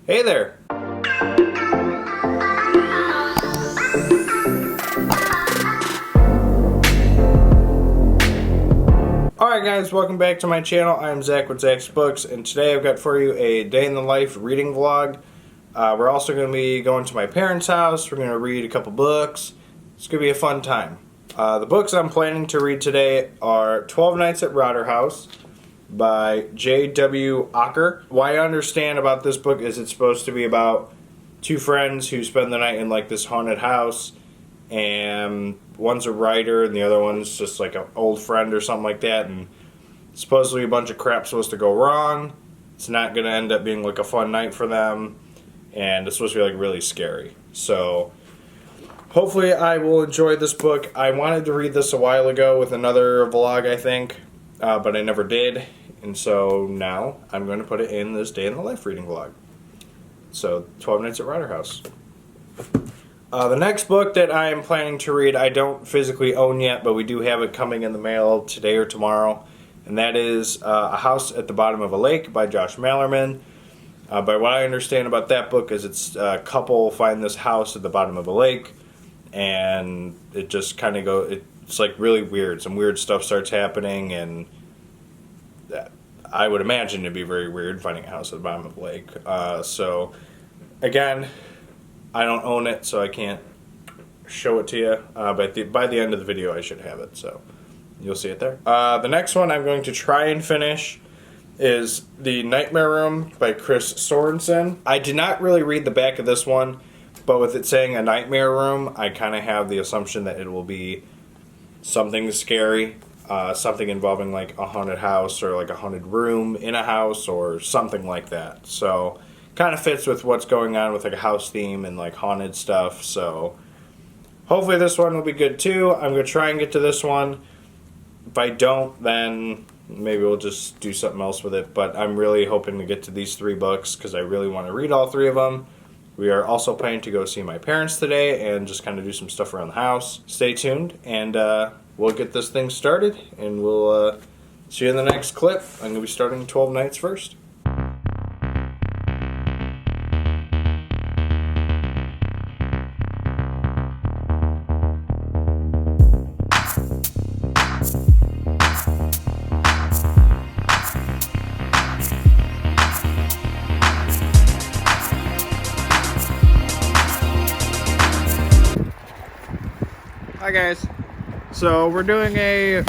Hey there! Alright guys, welcome back to my channel. I'm Zach with Zacks Books, and today I've got for you a day in the life reading vlog. We're also going to be going to my parents' house. We're going to read a couple books. It's going to be a fun time. The books I'm planning to read today are 12 Nights at Rotterhouse by J.W. Acker. What I understand about this book is it's supposed to be about two friends who spend the night in like this haunted house, and one's a writer and the other one's just like an old friend or something like that, and supposedly a bunch of crap's supposed to go wrong. It's not going to end up being like a fun night for them, and it's supposed to be like really scary. So hopefully I will enjoy this book. I wanted to read this a while ago with another vlog, I think, but I never did, and so now I'm going to put it in this day in the life reading vlog. So 12 Nights at Rotterhouse. The next book that I am planning to read, I don't physically own yet, but we do have it coming in the mail today or tomorrow, and that is A House at the Bottom of a Lake by Josh Malerman. But what I understand about that book is it's a couple find this house at the bottom of a lake, and it just kind of it's like really weird. Some weird stuff starts happening, and I would imagine it'd be very weird finding a house at the bottom of a lake. So again, I don't own it, so I can't show it to you, but by the end of the video I should have it, so you'll see it there. The next one I'm going to try and finish is The Nightmare Room by Chris Sorensen. I did not really read the back of this one, but with it saying a nightmare room, I kind of have the assumption that it will be something scary, something involving like a haunted house or like a haunted room in a house or something like that. So kind of fits with what's going on with like a house theme and like haunted stuff. So hopefully this one will be good too. I'm going to try and get to this one. If I don't, then maybe we'll just do something else with it. But I'm really hoping to get to these three books because I really want to read all three of them. We are also planning to go see my parents today and just kind of do some stuff around the house. Stay tuned, and we'll get this thing started, and we'll see you in the next clip. I'm going to be starting 12 Nights first. Hi guys, so we're doing a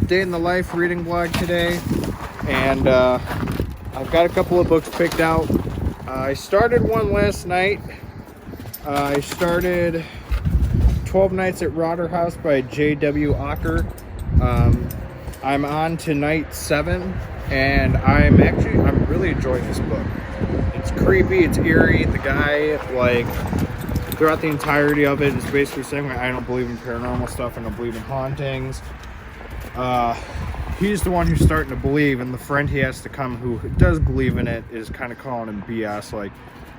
day in the life reading vlog today, and I've got a couple of books picked out. I started one last night. I started 12 Nights at Rotterhouse by J.W. Acker. I'm on to night 7, and I'm really enjoying this book. It's creepy, it's eerie. The guy, like, throughout the entirety of it, is basically saying, I don't believe in paranormal stuff, I don't believe in hauntings. He's the one who's starting to believe, and the friend he has to come who does believe in it is kind of calling him BS, like,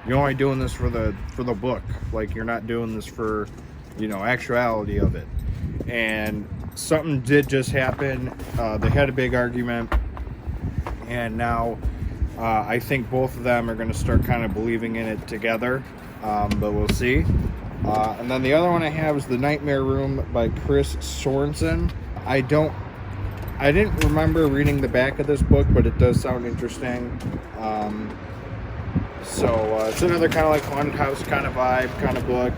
you're only doing this for the book, like, you're not doing this for, you know, actuality of it. And something did just happen. They had a big argument, and now I think both of them are going to start kind of believing in it together. But we'll see. And then the other one I have is The Nightmare Room by Chris Sorensen. I didn't remember reading the back of this book, but it does sound interesting. So it's another kind of like haunted house kind of vibe kind of book.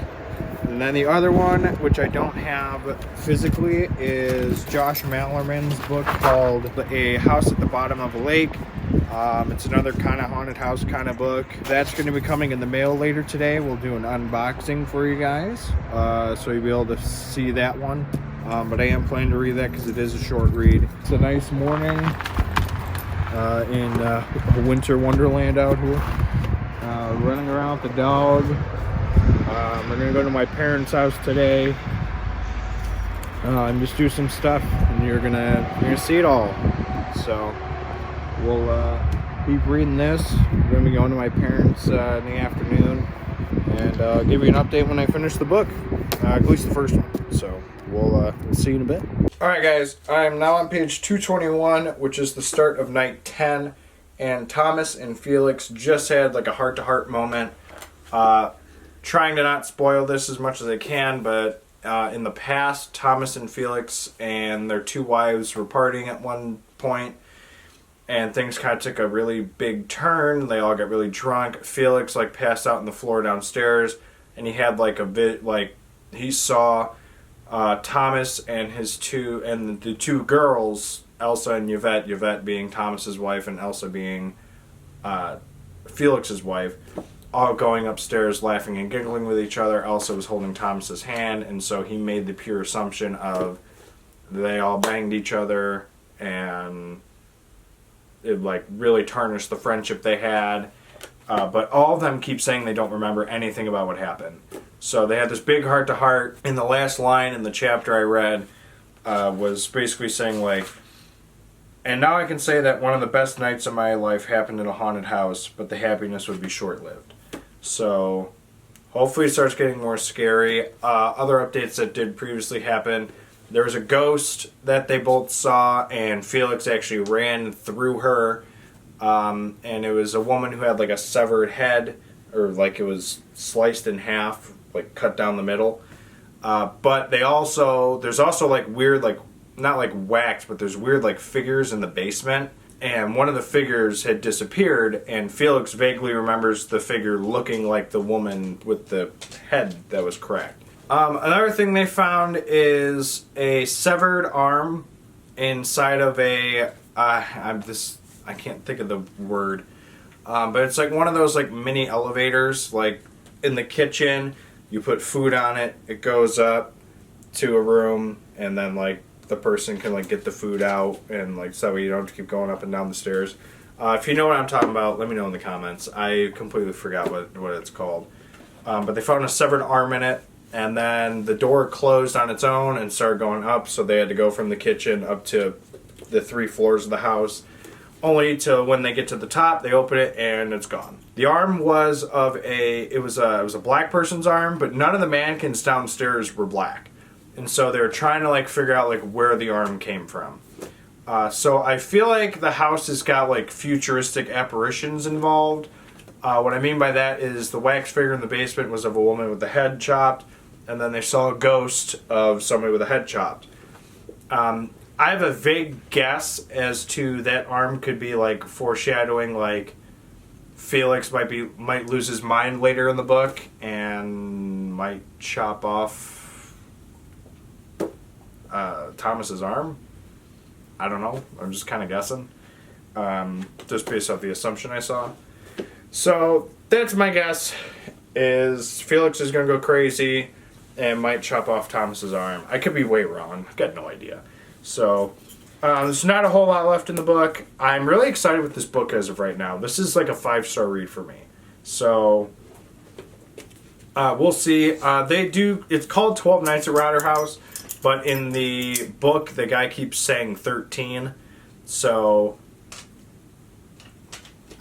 And then the other one, which I don't have physically, is Josh Malerman's book called A House at the Bottom of a Lake. It's another kind of haunted house kind of book. That's going to be coming in the mail later today. We'll do an unboxing for you guys, so you'll be able to see that one. But I am planning to read that because it is a short read. It's a nice morning in winter wonderland out here. Running around with the dog. We're going to go to my parents' house today and just do some stuff, and you're gonna see it all. So we'll keep reading this. We're going to be going to my parents in the afternoon, and I'll give you an update when I finish the book, at least the first one. So we'll see you in a bit. Alright guys, I'm now on page 221, which is the start of night 10, and Thomas and Felix just had like a heart-to-heart moment. Trying to not spoil this as much as I can, but in the past, Thomas and Felix and their 2 wives were partying at one point, and things kind of took a really big turn. They all got really drunk. Felix like passed out on the floor downstairs, and he had like he saw Thomas and the 2 girls, Elsa and Yvette. Yvette being Thomas's wife, and Elsa being Felix's wife, all going upstairs laughing and giggling with each other. Elsa was holding Thomas's hand, and so he made the pure assumption of they all banged each other, and it like really tarnished the friendship they had. But all of them keep saying they don't remember anything about what happened. So they had this big heart-to-heart. In the last line in the chapter I read was basically saying like, and now I can say that one of the best nights of my life happened in a haunted house, but the happiness would be short-lived. So hopefully it starts getting more scary. Other updates that did previously happen, there was a ghost that they both saw, and Felix actually ran through her. And it was a woman who had like a severed head, or like it was sliced in half, like cut down the middle. But there's also like weird, like not like wax, but there's weird like figures in the basement. And one of the figures had disappeared, and Felix vaguely remembers the figure looking like the woman with the head that was cracked. Another thing they found is a severed arm inside of I can't think of the word, but it's like one of those like mini elevators, like in the kitchen. You put food on it, it goes up to a room, and then like the person can like get the food out, and like so you don't have to keep going up and down the stairs. If you know what I'm talking about, let me know in the comments. I completely forgot what it's called. But they found a severed arm in it, and then the door closed on its own and started going up, so they had to go from the kitchen up to the 3 floors of the house. Only to when they get to the top, they open it and it's gone. The arm was it was a black person's arm, but none of the mannequins downstairs were black, and so they were trying to like figure out like where the arm came from. So I feel like the house has got like futuristic apparitions involved. What I mean by that is the wax figure in the basement was of a woman with the head chopped, and then they saw a ghost of somebody with a head chopped. I have a vague guess as to that arm could be like foreshadowing like Felix might lose his mind later in the book and might chop off Thomas's arm. I don't know. I'm just kind of guessing. Just based off the assumption I saw. So that's my guess, is Felix is going to go crazy and might chop off Thomas's arm. I could be way wrong. I've got no idea. So, there's not a whole lot left in the book. I'm really excited with this book as of right now. This is like a 5-star read for me. So, we'll see. It's called 12 Nights at Router House, but in the book, the guy keeps saying 13. So,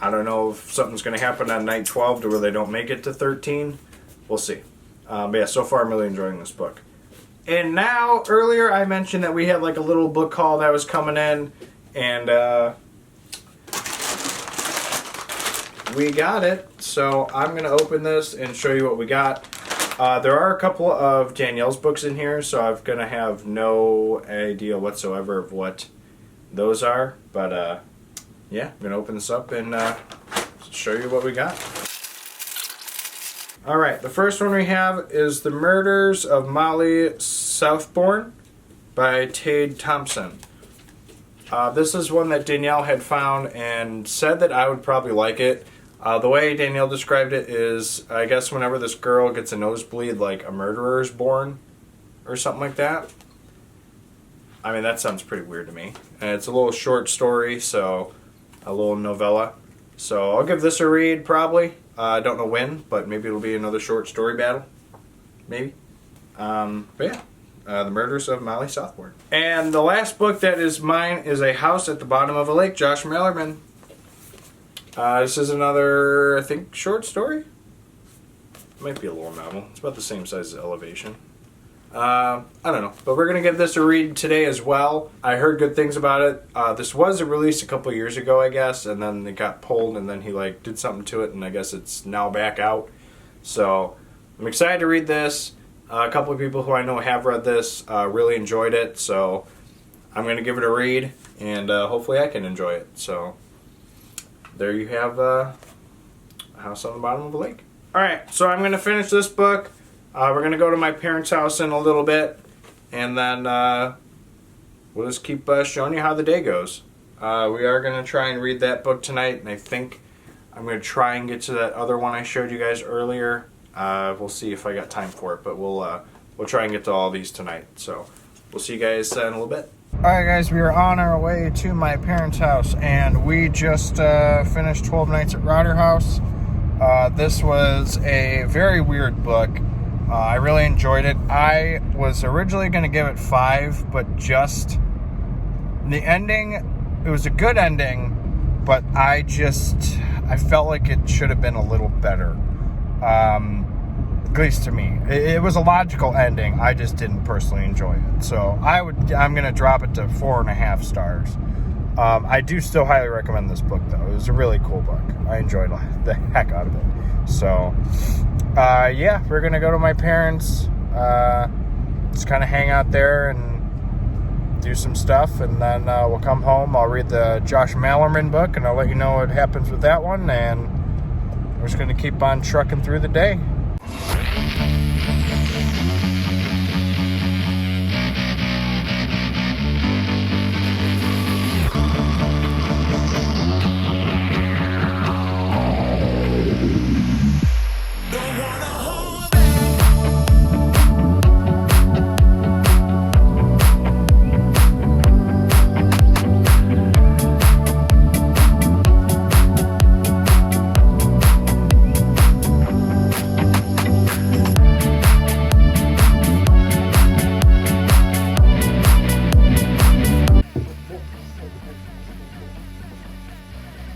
I don't know if something's going to happen on night 12 to where they don't make it to 13. We'll see. But yeah, so far I'm really enjoying this book. And now, earlier I mentioned that we had like a little book haul that was coming in, and we got it. So I'm going to open this and show you what we got. There are a couple of Danielle's books in here, so I'm going to have no idea whatsoever of what those are. But yeah, I'm going to open this up and show you what we got. Alright, the first one we have is The Murders of Molly Southbourne by Tade Thompson. This is one that Danielle had found and said that I would probably like it. The way Danielle described it is, I guess whenever this girl gets a nosebleed, like a murderer is born, or something like that. I mean, that sounds pretty weird to me. And it's a little short story, so a little novella. So I'll give this a read, probably. I don't know when, but maybe it'll be another short story battle. Maybe. But yeah, The Murders of Molly Southbourne. And the last book that is mine is A House at the Bottom of a Lake, Josh Malerman. This is another, I think, short story? It might be a little novel. It's about the same size as Elevation. I don't know. But we're going to give this a read today as well. I heard good things about it. This was released a couple years ago, I guess, and then it got pulled, and then he did something to it, and I guess it's now back out. So I'm excited to read this. A couple of people who I know have read this really enjoyed it, so I'm going to give it a read, and hopefully I can enjoy it. So there you have A House on the Bottom of a Lake. Alright, so I'm going to finish this book. We're going to go to my parents' house in a little bit, and then we'll just keep showing you how the day goes. We are going to try and read that book tonight, and I think I'm going to try and get to that other one I showed you guys earlier. We'll see if I got time for it, but we'll try and get to all these tonight. So we'll see you guys in a little bit. Alright guys, we are on our way to my parents' house, and we just finished 12 Nights at Rotter House. This was a very weird book. I really enjoyed it. I was originally going to give it 5, but just the ending, it was a good ending, but I felt like it should have been a little better. At least to me. It was a logical ending. I just didn't personally enjoy it. So I'm going to drop it to 4.5 stars. I do still highly recommend this book, though. It was a really cool book. I enjoyed the heck out of it. So, yeah, we're going to go to my parents, just kind of hang out there and do some stuff, and then we'll come home. I'll read the Josh Malerman book, and I'll let you know what happens with that one, and we're just going to keep on trucking through the day.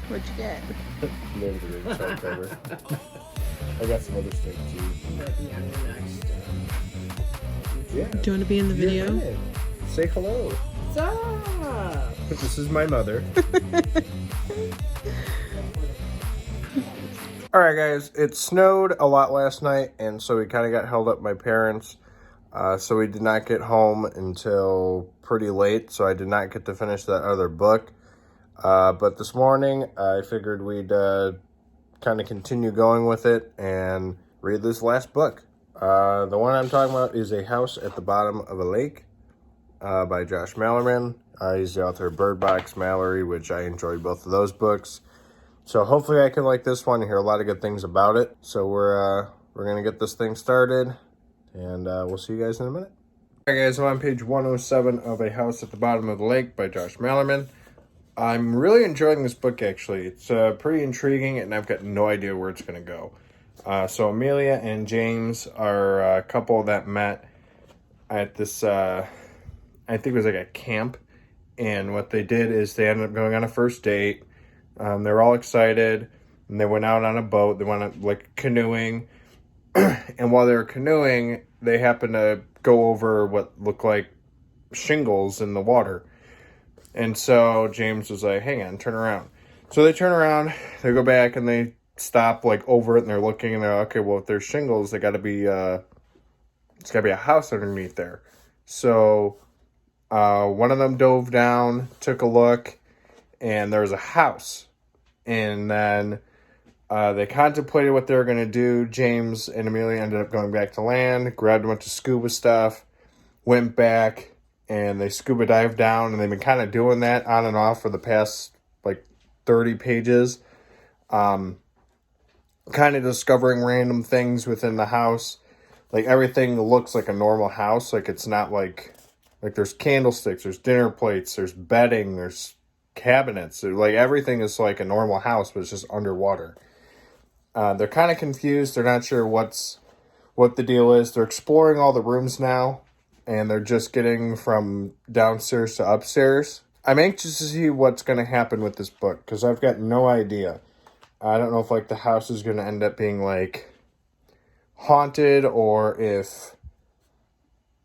What'd you get? Lord of the Rings hardcover. I got some other stuff too. Yeah. Do you want to be in the video? Yeah. Say hello. Stop! This is my mother. Alright guys, it snowed a lot last night, and so we kind of got held up by my parents. So we did not get home until pretty late, so I did not get to finish that other book. But this morning, I figured we'd kind of continue going with it and read this last book. The one I'm talking about is A House at the Bottom of a Lake by Josh Malerman. He's the author of Bird Box, Mallory, which I enjoyed both of those books. So hopefully I can like this one and hear a lot of good things about it. So we're going to get this thing started, and we'll see you guys in a minute. Alright guys, I'm on page 107 of A House at the Bottom of the Lake by Josh Malerman. I'm really enjoying this book, actually. It's pretty intriguing, and I've got no idea where it's going to go. So Amelia and James are a couple that met at this, I think it was like a camp. And what they did is they ended up going on a first date. They were all excited, and they went out on a boat. They went out, canoeing. And while they were canoeing, they happened to go over what looked like shingles in the water. And so James was like, hang on, turn around. So they turn around, they go back, and they stop over it, and they're looking, and they're like, okay, well, if there's shingles, it's got to be a house underneath there. So one of them dove down, took a look, and there was a house. And then they contemplated what they were going to do. James and Amelia ended up going back to land, grabbed a bunch of scuba stuff, went back, and they scuba dived down, and they've been kind of doing that on and off for the past 30 pages. Kind of discovering random things within the house. Everything looks like a normal house. It's not there's candlesticks, there's dinner plates, there's bedding, there's cabinets. Everything is like a normal house, but it's just underwater. They're kind of confused. They're not sure what the deal is. They're exploring all the rooms now, and they're just getting from downstairs to upstairs. I'm anxious to see what's going to happen with this book, because I've got no idea. I don't know if the house is going to end up being haunted, or if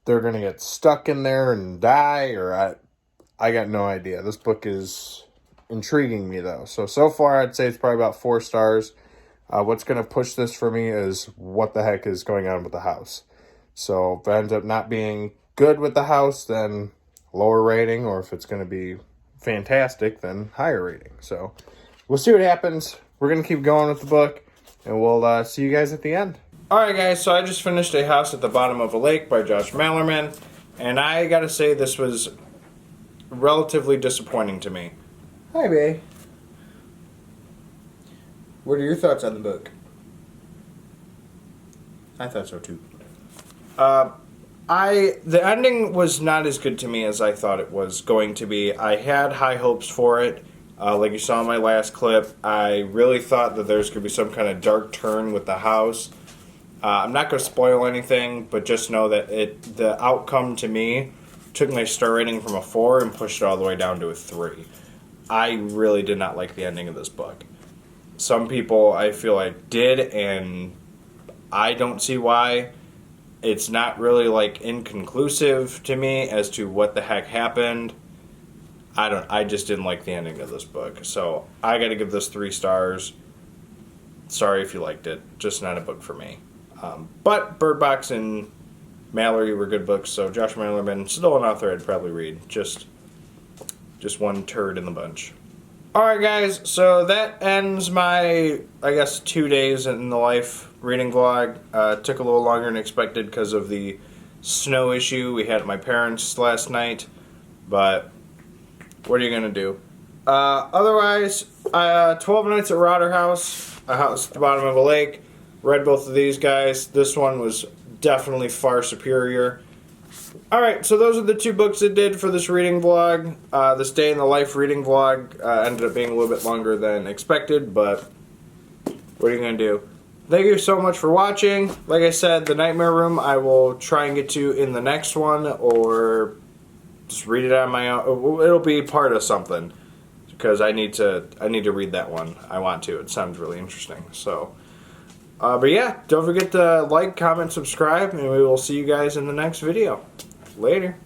they're going to get stuck in there and die, or I got no idea. This book is intriguing me, though. So far, I'd say it's probably about 4 stars. What's going to push this for me is what the heck is going on with the house. So if it ends up not being good with the house, then lower rating, or if it's going to be fantastic, then higher rating. So we'll see what happens. We're going to keep going with the book, and we'll see you guys at the end. Alright guys, so I just finished A House at the Bottom of a Lake by Josh Malerman, and I gotta say this was relatively disappointing to me. Hi, babe. What are your thoughts on the book? I thought so too. The ending was not as good to me as I thought it was going to be. I had high hopes for it. Like you saw in my last clip, I really thought that there's going to be some kind of dark turn with the house. I'm not going to spoil anything, but just know that the outcome to me took my star rating from a 4 and pushed it all the way down to a 3. I really did not like the ending of this book. Some people I feel like did, and I don't see why. It's not really like inconclusive to me as to what the heck happened. I just didn't like the ending of this book. So I got to give this 3 stars. Sorry if you liked it. Just not a book for me. But Bird Box and Mallory were good books, so Josh Malerman, still an author I'd probably read. Just one turd in the bunch. Alright guys, so that ends my, I guess, 2 days in the life reading vlog. Took a little longer than expected because of the snow issue we had at my parents' last night, but what are you going to do? Otherwise, 12 Nights at Rotter House, A House at the Bottom of a Lake. Read both of these guys. This one was definitely far superior. Alright, so those are the 2 books I did for this reading vlog. This day in the life reading vlog ended up being a little bit longer than expected, but what are you going to do? Thank you so much for watching. Like I said, the Nightmare Room I will try and get to in the next one, or just read it on my own. It'll be part of something, because I need to read that one. I want to. It sounds really interesting. So, but yeah, don't forget to like, comment, subscribe, and we will see you guys in the next video. Later.